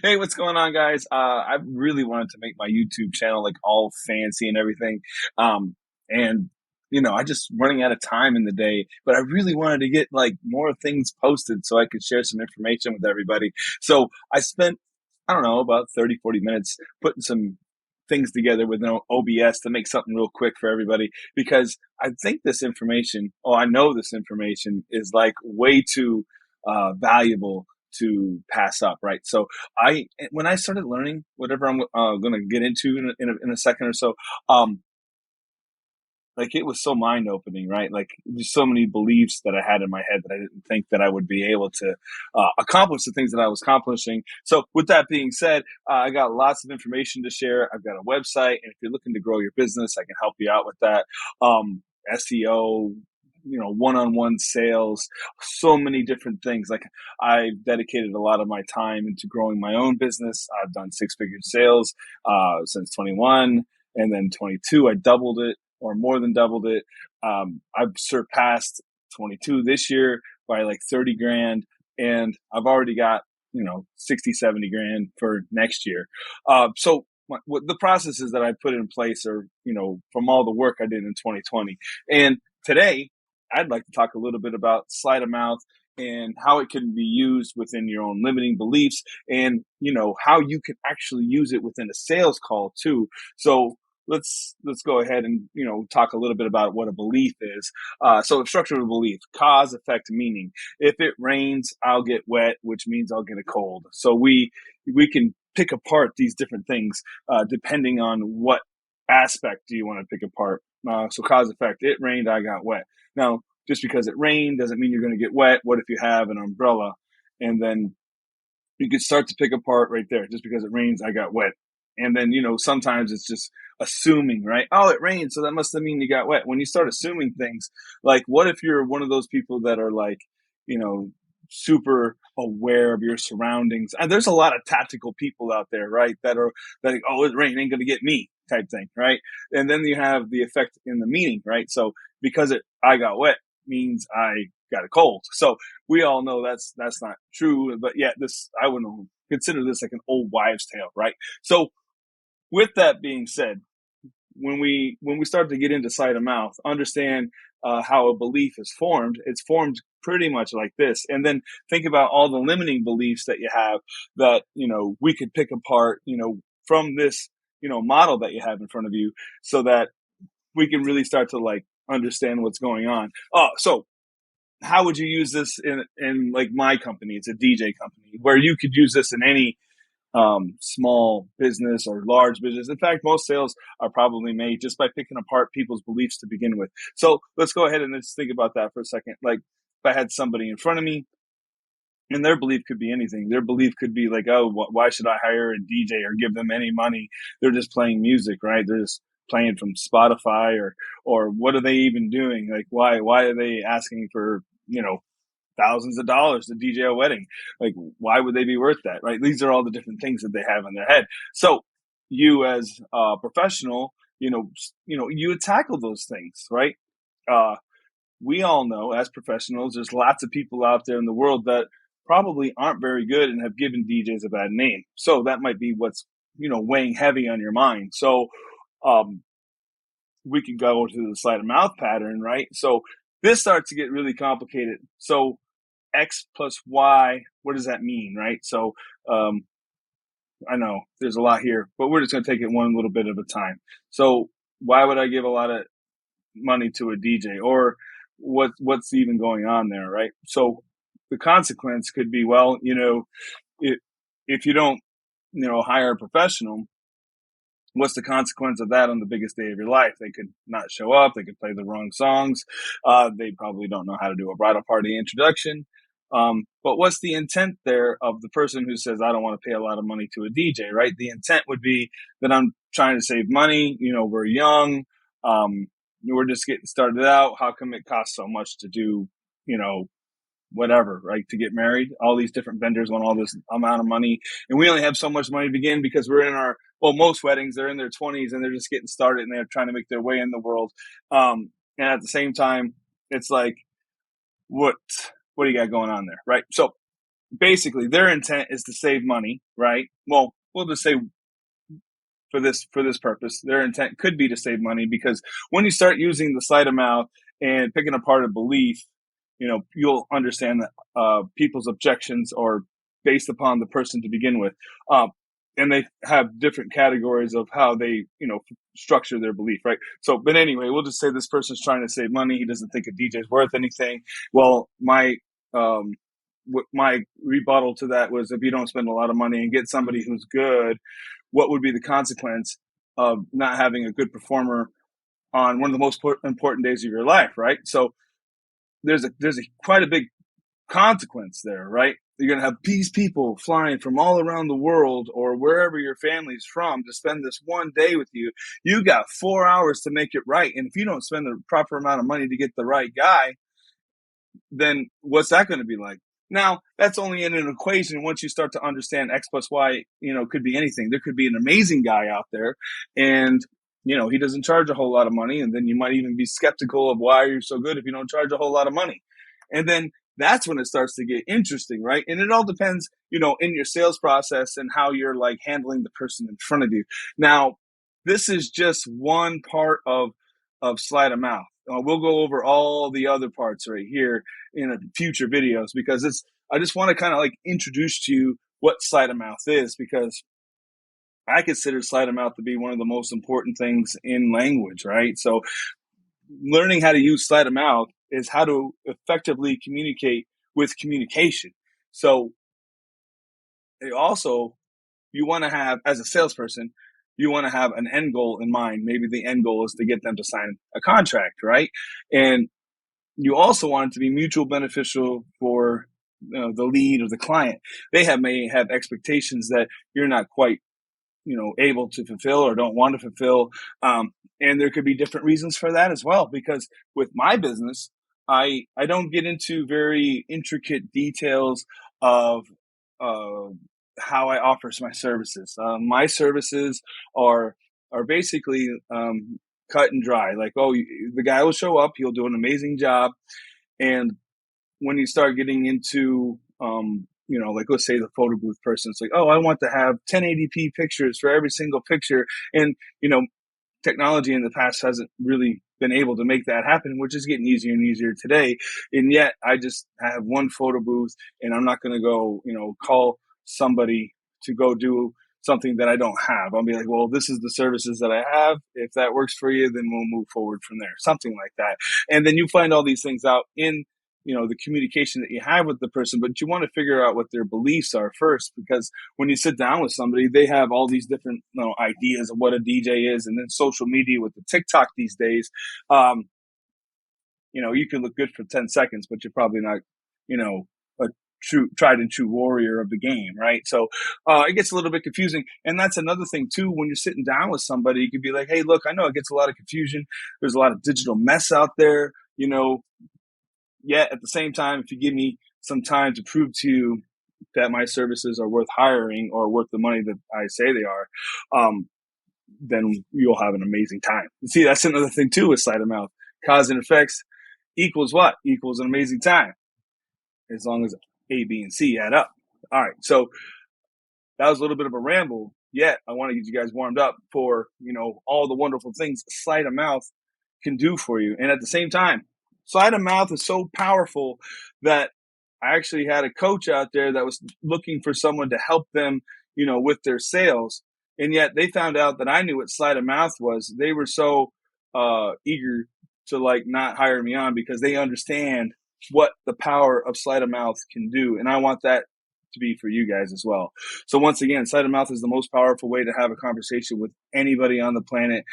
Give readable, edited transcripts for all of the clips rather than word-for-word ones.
Hey, what's going on, guys? I really wanted to make my YouTube channel like all fancy and everything. And I just running out of time in the day, but I really wanted to get like more things posted so I could share some information with everybody. So I spent, I don't know, about 30, 40 minutes putting some things together with no OBS to make something real quick for everybody because I think this information, oh, I know this information is like way too valuable to pass up, right? So when I started learning whatever I'm going to get into in a second or so, um, like it was so mind opening, right? Like there's so many beliefs that I had in my head that I didn't think that I would be able to accomplish the things that I was accomplishing. So with that being said, I got lots of information to share. I've got a website, and if you're looking to grow your business, I can help you out with that. SEO, one-on-one sales, so many different things. Like I've dedicated a lot of my time into growing my own business. I've done six-figure sales since 21, and then 22, I doubled it or more than doubled it. I've surpassed 22 this year by like 30 grand, and I've already got 60, 70 grand for next year. So what the processes that I put in place are from all the work I did in 2020, and today I'd like to talk a little bit about sleight of mouth and how it can be used within your own limiting beliefs, and how you can actually use it within a sales call too. So let's go ahead and talk a little bit about what a belief is. So structure of a belief: cause, effect, meaning. If it rains, I'll get wet, which means I'll get a cold. So we can pick apart these different things depending on what aspect do you want to pick apart. So cause, effect: it rained, I got wet. Now, just because it rained doesn't mean you're going to get wet. What if you have an umbrella? And then you could start to pick apart right there. Just because it rains, I got wet. And then, sometimes it's just assuming, right? Oh, it rained, so that must have mean you got wet. When you start assuming things, like what if you're one of those people that are like, you know, super aware of your surroundings? And there's a lot of tactical people out there, right? That are like, oh, it rain ain't gonna get me type thing, right? And then you have the effect in the meaning, right? So because I got wet means I got a cold. So we all know that's not true, but yet I wouldn't consider this like an old wives' tale, right? So with that being said, when we start to get into sight of mouth, understand how a belief is formed. It's formed pretty much like this, and then think about all the limiting beliefs that you have that we could pick apart, from this model that you have in front of you, so that we can really start to like understand what's going on. So how would you use this in like my company? It's a DJ company where you could use this in any small business or large business. In fact, most sales are probably made just by picking apart people's beliefs to begin with. So let's go ahead and let's think about that for a second. Like if I had somebody in front of me and their belief could be anything. Their belief could be like, oh, why should I hire a DJ or give them any money? They're just playing music, right? They're just playing from Spotify, or what are they even doing? Like, why are they asking for, thousands of dollars to DJ a wedding? Like, why would they be worth that, right? These are all the different things that they have in their head. So you as a professional, you would tackle those things, right? Uh, we all know as professionals, there's lots of people out there in the world that probably aren't very good and have given DJs a bad name. So that might be what's, weighing heavy on your mind. So, um, we could go to the sleight of mouth pattern, right? So this starts to get really complicated. So X plus Y, what does that mean, right? So, I know there's a lot here, but we're just going to take it one little bit at a time. So why would I give a lot of money to a DJ, or what's even going on there, right? So the consequence could be, well, if you don't, hire a professional, what's the consequence of that on the biggest day of your life? They could not show up. They could play the wrong songs. They probably don't know how to do a bridal party introduction. But what's the intent there of the person who says, I don't want to pay a lot of money to a DJ, right? The intent would be that I'm trying to save money. We're young. We're just getting started out. How come it costs so much to do, whatever, right? To get married, all these different vendors want all this amount of money. And we only have so much money to begin because we're in most weddings, they're in their 20s and they're just getting started and they're trying to make their way in the world. And at the same time, it's like, what do you got going on there, right? So basically their intent is to save money, right? Well, we'll just say for this purpose, their intent could be to save money, because when you start using the sleight of mouth and picking apart a belief, you'll understand that people's objections are based upon the person to begin with, and they have different categories of how they structure their belief, right? So, but anyway, we'll just say this person's trying to save money. He doesn't think a DJ is worth anything. Well, um, my rebuttal to that was, if you don't spend a lot of money and get somebody who's good, what would be the consequence of not having a good performer on one of the most important days of your life, right? So there's a quite a big consequence there, right? You're going to have these people flying from all around the world or wherever your family's from to spend this one day with you. You got 4 hours to make it right. And if you don't spend the proper amount of money to get the right guy, then what's that going to be like? Now, that's only in an equation. Once you start to understand X plus Y, could be anything. There could be an amazing guy out there, and he doesn't charge a whole lot of money, and then you might even be skeptical of why you're so good if you don't charge a whole lot of money. And then that's when it starts to get interesting, right? And it all depends, in your sales process and how you're like handling the person in front of you. Now, this is just one part of sleight of mouth. We'll go over all the other parts right here in future videos, because I just want to kind of like introduce to you what sleight of mouth is, because I consider sleight of mouth to be one of the most important things in language, right? So learning how to use sleight of mouth is how to effectively communicate with communication. So also, you want to have, as a salesperson, you want to have an end goal in mind. Maybe the end goal is to get them to sign a contract, right? And you also want it to be mutual beneficial for the lead or the client. They may have expectations that you're not quite able to fulfill or don't want to fulfill. And there could be different reasons for that as well, because with my business, I don't get into very intricate details of how I offer my services. My services are basically cut and dry. Like, the guy will show up, he'll do an amazing job, and when you start getting into like, let's say the photo booth person, it's like, I want to have 1080p pictures for every single picture. And, technology in the past hasn't really been able to make that happen, which is getting easier and easier today. And yet I just have one photo booth, and I'm not going to go, call somebody to go do something that I don't have. I'll be like, well, this is the services that I have. If that works for you, then we'll move forward from there, something like that. And then you find all these things out in the communication that you have with the person, but you want to figure out what their beliefs are first, because when you sit down with somebody, they have all these different ideas of what a DJ is. And then social media with the TikTok these days, you can look good for 10 seconds, but you're probably not, a true tried and true warrior of the game, right? So it gets a little bit confusing. And that's another thing too, when you're sitting down with somebody, you could be like, hey, look, I know it gets a lot of confusion. There's a lot of digital mess out there, Yet at the same time, if you give me some time to prove to you that my services are worth hiring or worth the money that I say they are, then you'll have an amazing time. See, that's another thing too with sleight of mouth. Cause and effects equals what? Equals an amazing time, as long as A, B, and C add up. All right, so that was a little bit of a ramble. Yet I want to get you guys warmed up for all the wonderful things sleight of mouth can do for you. And at the same time, sleight of mouth is so powerful that I actually had a coach out there that was looking for someone to help them, with their sales. And yet they found out that I knew what sleight of mouth was. They were so eager to like not hire me on, because they understand what the power of sleight of mouth can do. And I want that to be for you guys as well. So once again, sleight of mouth is the most powerful way to have a conversation with anybody on the planet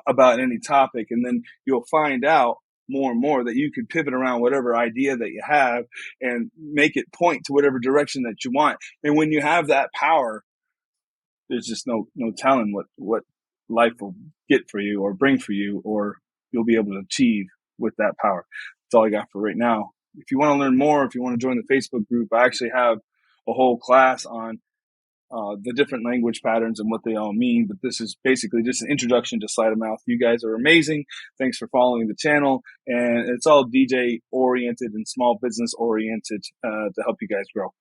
about any topic. And then you'll find out more and more that you can pivot around whatever idea that you have and make it point to whatever direction that you want. And when you have that power, there's just no telling what life will get for you or bring for you, or you'll be able to achieve with that power. That's all I got for right now. If you want to learn more, if you want to join the Facebook group, I actually have a whole class on the different language patterns and what they all mean. But this is basically just an introduction to sleight of mouth. You guys are amazing. Thanks for following the channel. And it's all DJ oriented and small business oriented to help you guys grow.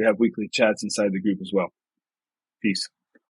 We have weekly chats inside the group as well. Peace.